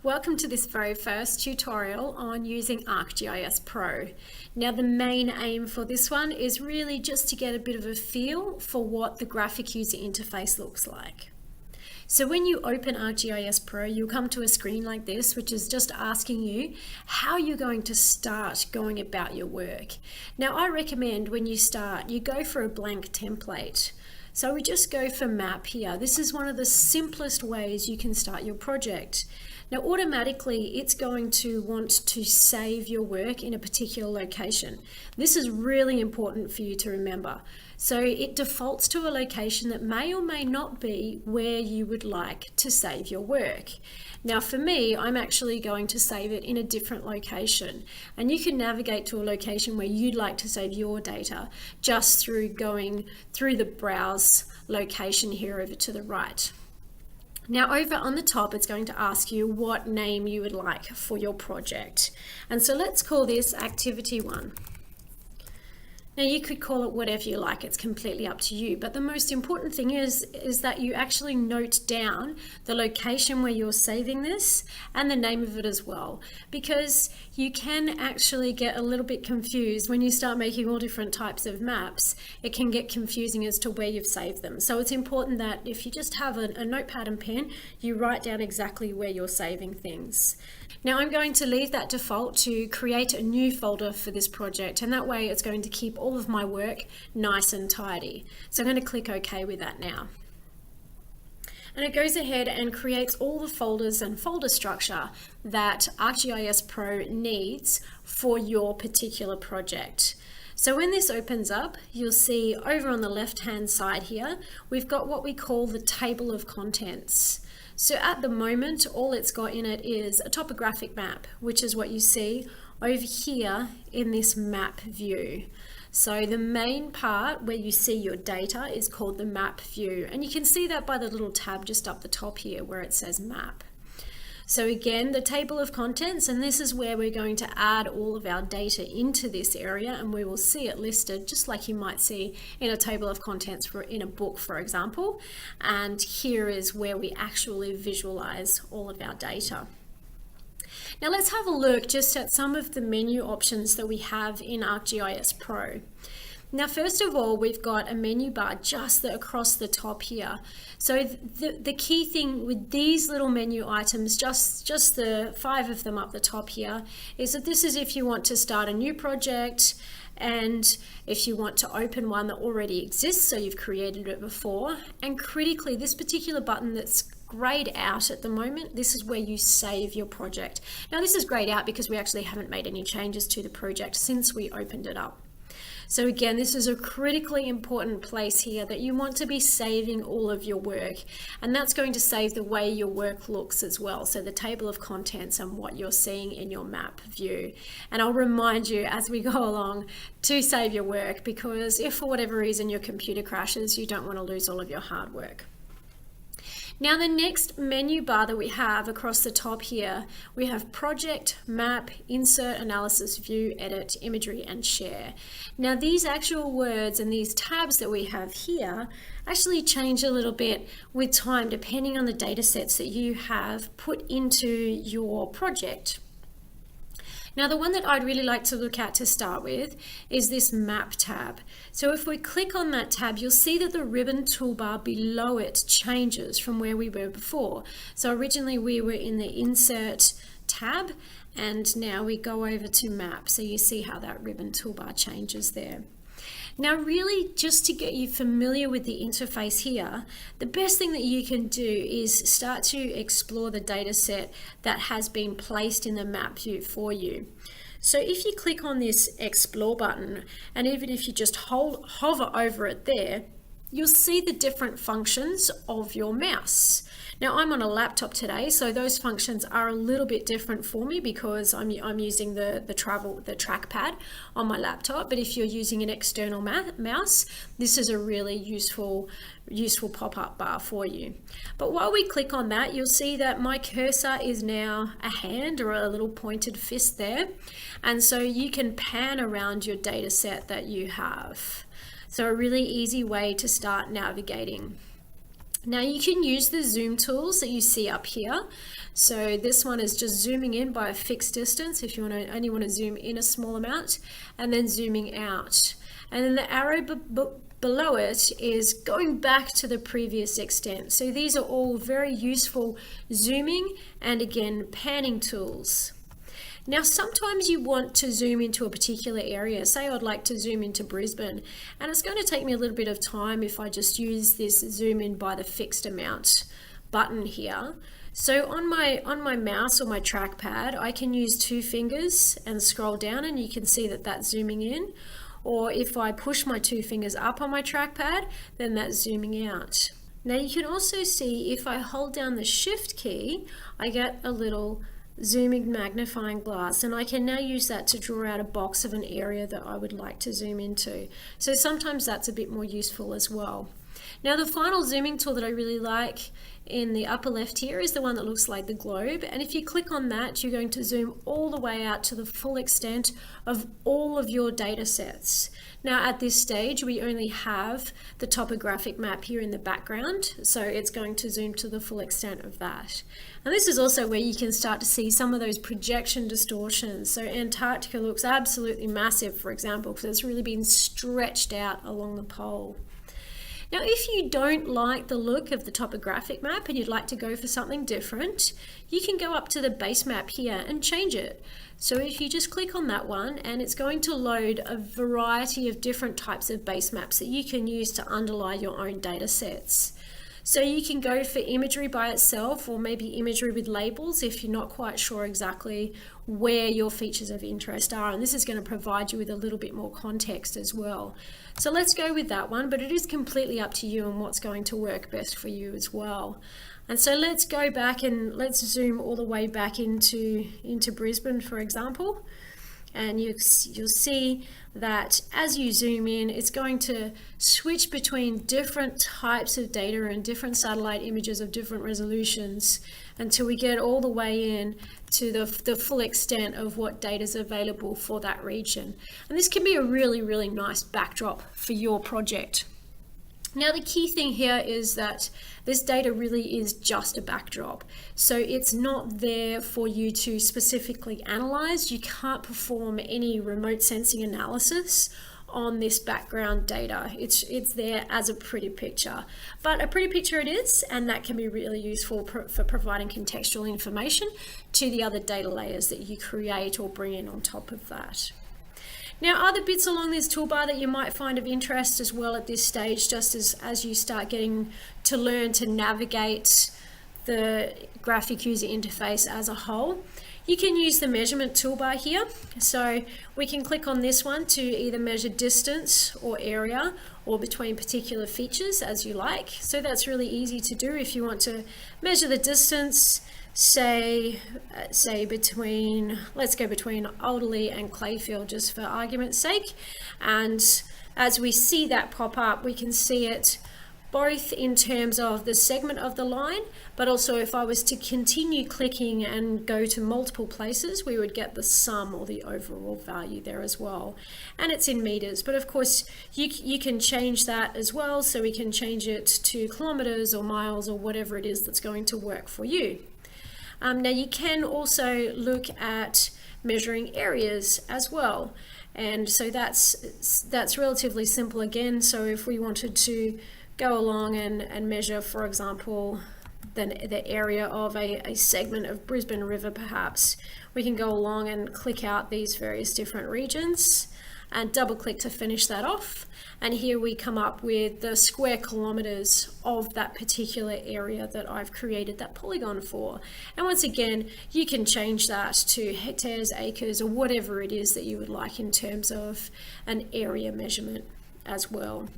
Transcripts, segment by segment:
Welcome to this very first tutorial on using ArcGIS Pro. Now the main aim for this one is really just to get a bit of a feel for what the graphic user interface looks like. So when you open ArcGIS Pro, you'll come to a screen like this, which is just asking you how you're going to start going about your work. Now I recommend when you start, you go for a blank template. So we just go for map here. This is one of the simplest ways you can start your project. Now automatically it's going to want to save your work in a particular location. This is really important for you to remember. So it defaults to a location that may or may not be where you would like to save your work. Now for me, I'm actually going to save it in a different location, and you can navigate to a location where you'd like to save your data just through going through the browse location here over to the right. Now over on the top, it's going to ask you what name you would like for your project. And so let's call this Activity 1. Now you could call it whatever you like, it's completely up to you. But the most important thing is that you actually note down the location where you're saving this and the name of it as well. Because you can actually get a little bit confused when you start making all different types of maps. It can get confusing as to where you've saved them. So it's important that if you just have a notepad and pen, you write down exactly where you're saving things. Now I'm going to leave that default to create a new folder for this project, and that way it's going to keep all of my work nice and tidy. So I'm going to click OK with that now. And it goes ahead and creates all the folders and folder structure that ArcGIS Pro needs for your particular project. So when this opens up, you'll see over on the left-hand side here, we've got what we call the table of contents. So at the moment, all it's got in it is a topographic map, which is what you see over here in this map view. So the main part where you see your data is called the map view. And you can see that by the little tab just up the top here where it says map. So again, the table of contents, and this is where we're going to add all of our data into this area, and we will see it listed just like you might see in a table of contents in a book, for example. And here is where we actually visualize all of our data. Now let's have a look just at some of the menu options that we have in ArcGIS Pro. Now first of all, we've got a menu bar just across the top here. So the key thing with these little menu items, just the 5 of them up the top here, is that this is if you want to start a new project, and if you want to open one that already exists, so you've created it before. And critically, this particular button that's grayed out at the moment, this is where you save your project. Now this is grayed out because we actually haven't made any changes to the project since we opened it up. So again, this is a critically important place here that you want to be saving all of your work, and that's going to save the way your work looks as well. So the table of contents and what you're seeing in your map view. And I'll remind you as we go along to save your work, because if for whatever reason your computer crashes, you don't want to lose all of your hard work. Now the next menu bar that we have across the top here, we have Project, Map, Insert, Analysis, View, Edit, Imagery, and Share. Now these actual words and these tabs that we have here actually change a little bit with time depending on the data sets that you have put into your project. Now the one that I'd really like to look at to start with is this Map tab. So if we click on that tab, you'll see that the ribbon toolbar below it changes from where we were before. So originally we were in the Insert tab, and now we go over to Map. So you see how that ribbon toolbar changes there. Now really, just to get you familiar with the interface here, the best thing that you can do is start to explore the data set that has been placed in the map view for you. So if you click on this Explore button, and even if you just hover over it there, you'll see the different functions of your mouse. Now I'm on a laptop today, so those functions are a little bit different for me because I'm using the trackpad on my laptop. But if you're using an external mouse, this is a really useful pop-up bar for you. But while we click on that, you'll see that my cursor is now a hand or a little pointed fist there, and so you can pan around your data set that you have. So a really easy way to start navigating. Now you can use the zoom tools that you see up here. So this one is just zooming in by a fixed distance if you only want to zoom in a small amount, and then zooming out. And then the arrow below it is going back to the previous extent. So these are all very useful zooming and again panning tools. Now sometimes you want to zoom into a particular area. Say I'd like to zoom into Brisbane, and it's going to take me a little bit of time if I just use this zoom in by the fixed amount button here. So on my mouse or my trackpad, I can use 2 fingers and scroll down, and you can see that that's zooming in. Or if I push my 2 fingers up on my trackpad, then that's zooming out. Now you can also see if I hold down the shift key, I get a little zooming magnifying glass, and I can now use that to draw out a box of an area that I would like to zoom into. So sometimes that's a bit more useful as well. Now the final zooming tool that I really like in the upper left here is the one that looks like the globe, and if you click on that, you're going to zoom all the way out to the full extent of all of your data sets. Now at this stage we only have the topographic map here in the background, so it's going to zoom to the full extent of that. And this is also where you can start to see some of those projection distortions. So Antarctica looks absolutely massive, for example, because it's really been stretched out along the pole. Now, if you don't like the look of the topographic map and you'd like to go for something different, you can go up to the base map here and change it. So if you just click on that one, and it's going to load a variety of different types of base maps that you can use to underlie your own data sets. So you can go for imagery by itself, or maybe imagery with labels if you're not quite sure exactly where your features of interest are, and this is going to provide you with a little bit more context as well. So let's go with that one, but it is completely up to you and what's going to work best for you as well. And so let's go back and let's zoom all the way back into Brisbane, for example. And you'll see that as you zoom in, it's going to switch between different types of data and different satellite images of different resolutions until we get all the way in to the full extent of what data is available for that region. And this can be a really, really nice backdrop for your project. Now the key thing here is that this data really is just a backdrop. So it's not there for you to specifically analyze. You can't perform any remote sensing analysis on this background data. It's there as a pretty picture. But a pretty picture it is, and that can be really useful for providing contextual information to the other data layers that you create or bring in on top of that. Now, other bits along this toolbar that you might find of interest as well at this stage, just as you start getting to learn to navigate the graphic user interface as a whole, you can use the measurement toolbar here. So we can click on this one to either measure distance or area, or between particular features as you like. So that's really easy to do if you want to measure the distance, say between, let's go between Alderley and Clayfield just for argument's sake. And as we see that pop up, we can see it both in terms of the segment of the line, but also if I was to continue clicking and go to multiple places, we would get the sum or the overall value there as well. And it's in meters, but of course you can change that as well, so we can change it to kilometers or miles or whatever it is that's going to work for you. Now you can also look at measuring areas as well, and so that's relatively simple again. So if we wanted to go along and measure, for example, the area of a segment of Brisbane River perhaps, we can go along and click out these various different regions and double click to finish that off, and here we come up with the square kilometers of that particular area that I've created that polygon for. And once again, you can change that to hectares, acres, or whatever it is that you would like in terms of an area measurement as well.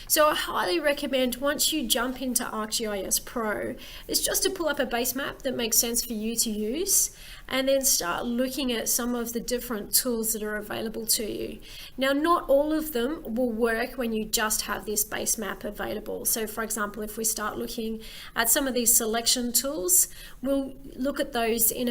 So I highly recommend, once you jump into ArcGIS Pro, is just to pull up a base map that makes sense for you to use, and then start looking at some of the different tools that are available to you. Now, not all of them will work when you just have this base map available. So for example, if we start looking at some of these selection tools, we'll look at those in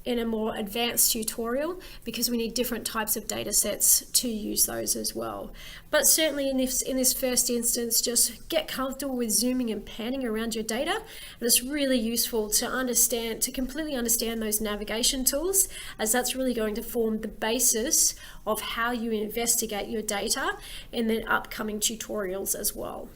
in a more advanced tutorial, because we need different types of data sets to use those as well. But certainly in this first instance, just get comfortable with zooming and panning around your data. And it's really useful to completely understand those navigation tools, as that's really going to form the basis of how you investigate your data in the upcoming tutorials as well.